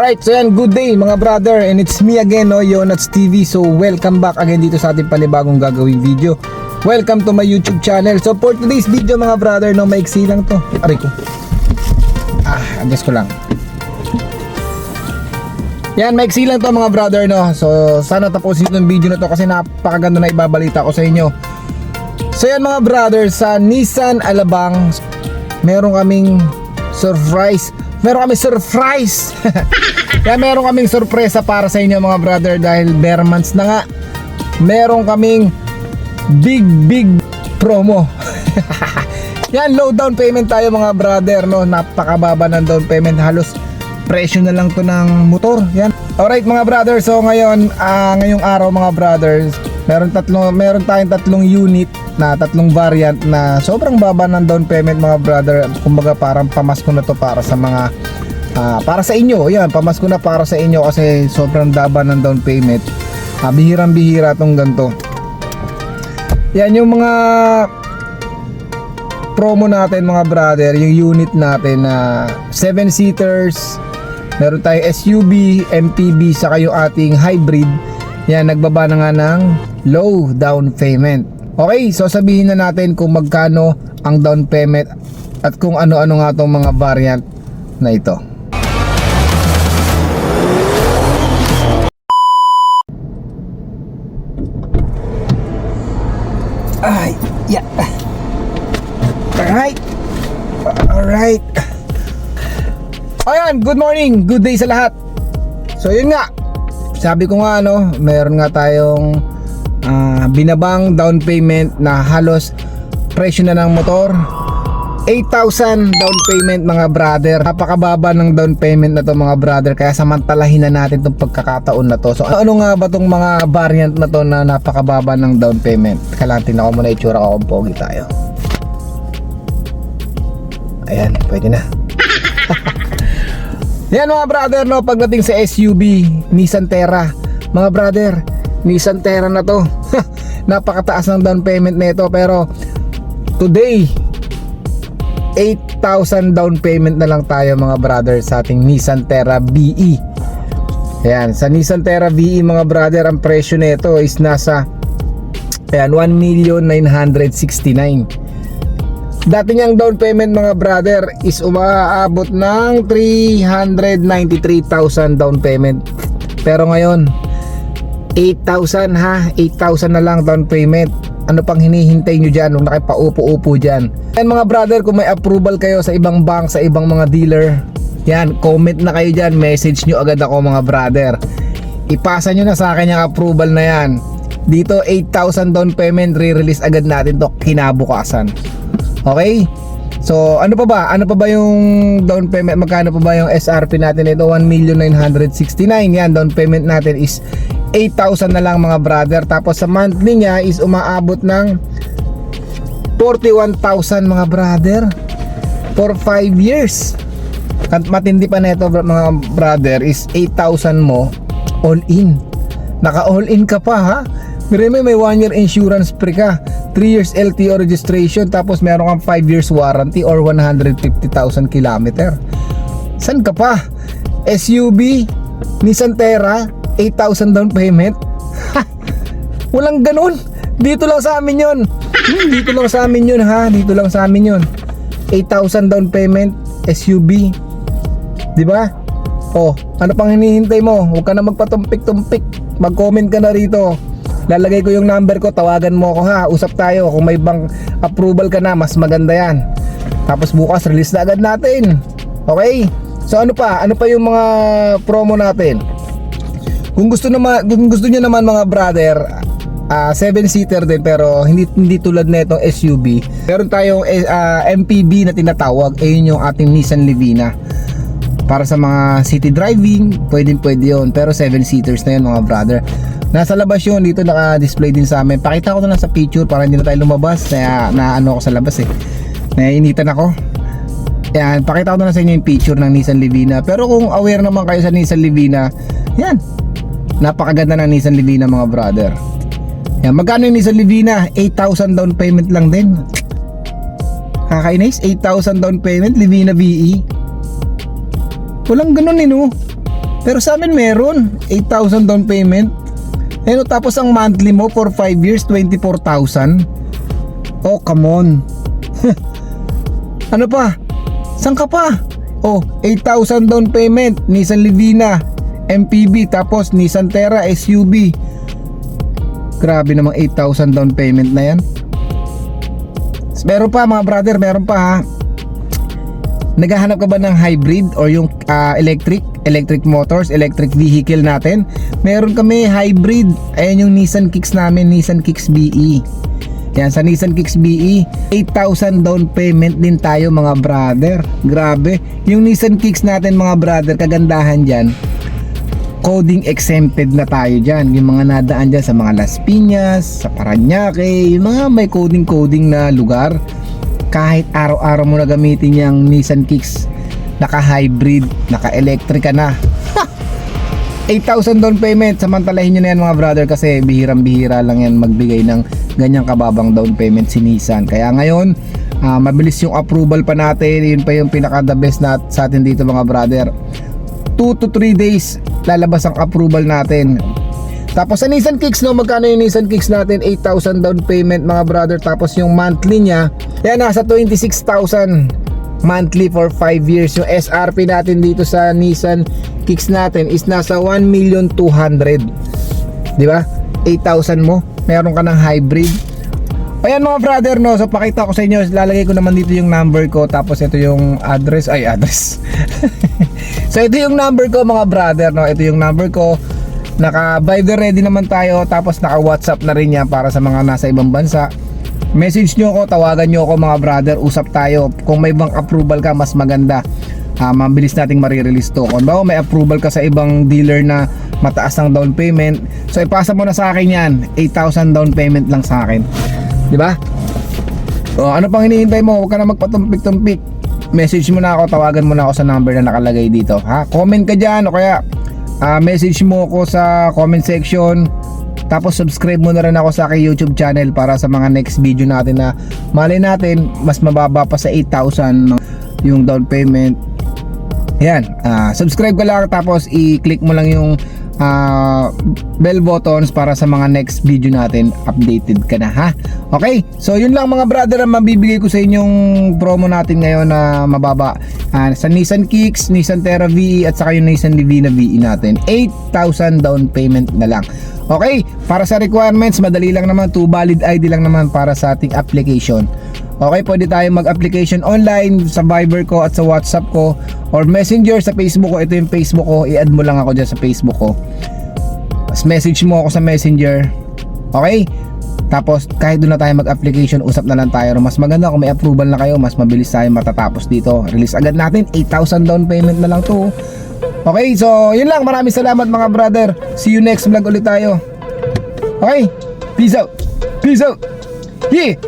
Alright, so yan, good day mga brother, and it's me again, no, Yonats TV. So welcome back again dito sa ating panibagong gagawing video. Welcome to my YouTube channel. So for today's video mga brother, no, maiksi lang to. Aray ko. Adjust ko lang. Yan, maiksi lang to mga brother, no. So sana tapusin itong video na to kasi napakaganda na ibabalita ko sa inyo. So yan mga brother, sa Nissan Alabang meron kaming surprise. Meron kaming sorpresa para sa inyo mga brother, dahil bare months na nga. Meron kaming big promo. Yan, low down payment tayo mga brother, no. Napakababa ng down payment, halos presyo na lang to ng motor. Yan. Alright mga brother, so ngayong araw mga brothers, meron tayong tatlong unit na tatlong variant na sobrang baba ng down payment mga brother. Kumbaga parang pamasko na to para sa mga para sa inyo. Yan, pamasko na para sa inyo kasi sobrang baba ng down payment. Bihirang-bihira tong ganito. Yan yung mga promo natin mga brother, yung unit natin na 7-seaters. Meron tayong SUV, MPV, saka yung ating hybrid. Yan, nagbaba na nga ng low down payment. Okay, so sabihin na natin kung magkano ang down payment at kung ano-ano nga itong mga variant na ito. Ay, yeah. Alright. Ayan, good morning, good day sa lahat. So yun nga, sabi ko nga meron nga tayong binabang down payment na halos presyo na ng motor. 8,000 down payment mga brother. Napakababa ng down payment na to mga brother, kaya samantalahin na natin itong pagkakataon na to. So ano nga ba tong mga variant na to na napakababa ng down payment? Kalantin ako muna itsura ko kung pogi tayo. Ayan, pwede na. Yan mga brother, no, pagdating sa SUV, Nissan Terra. Mga brother, Nissan Terra na to. Napakataas ng down payment nito, pero today 8,000 down payment na lang tayo mga brother sa ating Nissan Terra VE. Ayan, sa Nissan Terra VE mga brother, ang presyo nito is nasa 1,969,000. Dati niyang down payment mga brother is umaabot ng 393,000 down payment. Pero ngayon 8,000 ha, 8,000 na lang down payment. Ano pang hinihintay nyo dyan? Nung nakipaupo-upo dyan. Yan mga brother, kung may approval kayo sa ibang bank, sa ibang mga dealer, yan, comment na kayo dyan, message nyo agad ako mga brother. Ipasa nyo na sa akin yung approval na yan. Dito 8,000 down payment, re-release agad natin to kinabukasan. Okay? So ano pa ba yung down payment? Magkano pa ba yung SRP natin? Ito 1,969,000. Yan, down payment natin is 8,000 na lang mga brother. Tapos sa monthly niya is umaabot ng 41,000 mga brother for 5 years. Matindi pa nito mga brother is 8,000 mo all in. Naka all in ka pa ha. May 1 year insurance free ka, 3 years LTO registration, tapos meron kang 5 years warranty or 150,000 kilometer. San ka pa? SUV, Nissan Terra, 8,000 down payment. Walang ganun. Dito lang sa amin yun. Dito lang sa amin yun ha. Dito lang sa amin yun. 8,000 down payment, SUV. Diba? Oh, ano pang hinihintay mo? Huwag ka na magpatumpik-tumpik. Mag-comment ka na rito. Lalagay ko yung number ko, tawagan mo ako ha. Usap tayo. Kung may bang approval ka na, mas maganda yan. Tapos bukas release na agad natin. Okay? So ano pa? Ano pa yung mga promo natin? Kung gusto niyo naman mga brother, 7-seater din pero hindi tulad na itong SUV. Meron tayong MPV na tinatawag. Ayun yung ating Nissan Livina. Para sa mga city driving, pwede yun. Pero 7-seaters na yun mga brother. Nasa labas yun, dito naka-display din sa amin. Pakita ko na lang sa picture para hindi na tayo lumabas. Kaya naano ako sa labas naiinitan ako. Yan, pakita ko na lang sa inyo yung picture ng Nissan Livina. Pero kung aware naman kayo sa Nissan Livina, yan, napakaganda ng Nissan Livina mga brother. Yan, magkano yung Nissan Livina? 8,000 down payment lang din. Kakainis, 8,000 down payment, Livina VE. Walang ganun no. Pero sa amin meron 8,000 down payment. Ano, tapos ang monthly mo for 5 years 24,000. Oh, come on. Ano pa? Saan ka pa? Oh, 8,000 down payment, Nissan Livina MPV, tapos Nissan Terra SUV. Grabe namang 8,000 down payment na yan. Meron pa mga brother, meron pa ha. Naghahanap ka ba ng hybrid or yung electric motors, electric vehicle natin? Meron kami hybrid. Ayan yung Nissan Kicks namin, Nissan Kicks BE. Yan, sa Nissan Kicks BE, 8,000 down payment din tayo mga brother. Grabe. Yung Nissan Kicks natin mga brother, kagandahan dyan, coding exempted na tayo dyan. Yung mga nadaan dyan sa mga Las Piñas, sa Parañaque, yung mga may coding na lugar, kahit araw-araw mo na gamitin yung Nissan Kicks, naka-hybrid, naka-electric ka na. 8,000 down payment, samantalahin nyo na yan mga brother, kasi bihirang-bihira lang yan magbigay ng ganyang kababang down payment si Nissan. Kaya ngayon, mabilis yung approval pa natin. Yun pa yung pinaka the best sa atin dito mga brother. 2 to 3 days lalabas ang approval natin. Tapos sa Nissan Kicks, no, magkano yung Nissan Kicks natin? 8,000 down payment mga brother. Tapos yung monthly niya, yan, nasa 26,000 monthly for 5 years. Yung SRP natin dito sa Nissan Kicks natin is nasa 1,200,000. Di ba? 8,000 mo, meron ka ng hybrid. Ayan mga brother, no, so pakita ko sa inyo, lalagay ko naman dito yung number ko, tapos ito yung address. So ito yung number ko mga brother, no, ito yung number ko. Naka Viber ready naman tayo, tapos naka WhatsApp na rin yan para sa mga nasa ibang bansa. Message nyo ako, tawagan nyo ako mga brother, usap tayo. Kung may bank approval ka, mas maganda. Mabilis nating marirelease to. Kung ba may approval ka sa ibang dealer na mataas ang down payment, so ipasa mo na sa akin yan. 8,000 down payment lang sa akin, di ba? O ano pang hinihintay mo? Huwag ka na magpatumpik-tumpik. Message mo na ako, tawagan mo na ako sa number na nakalagay dito, ha? Comment ka dyan, o kaya message mo ako sa comment section. Tapos subscribe mo na rin ako sa aking YouTube channel para sa mga next video natin na malay natin mas mababa pa sa 8,000 yung down payment. Yan, subscribe ka lang, tapos i-click mo lang yung bell buttons para sa mga next video natin, updated ka na, ha? Okay, so yun lang mga brother ang mabibigay ko sa inyong promo natin ngayon na mababa sa Nissan Kicks, Nissan Terra VE at saka yung Nissan Livina VE natin. 8,000 down payment na lang. Okay, para sa requirements, madali lang naman, 2 valid ID lang naman para sa ating application. Okay, pwede tayo mag-application online sa Viber ko at sa WhatsApp ko or Messenger sa Facebook ko. Ito yung Facebook ko, i-add mo lang ako dyan sa Facebook ko. Mas message mo ako sa Messenger. Okay? Tapos kahit doon na tayo mag-application, usap na lang tayo. Mas maganda kung may approval na kayo, mas mabilis tayo matatapos dito. Release agad natin, 8,000 down payment na lang to. Okay, so yun lang. Maraming salamat mga brother. See you next vlog ulit tayo. Okay? Peace out. Peace out. Yeah.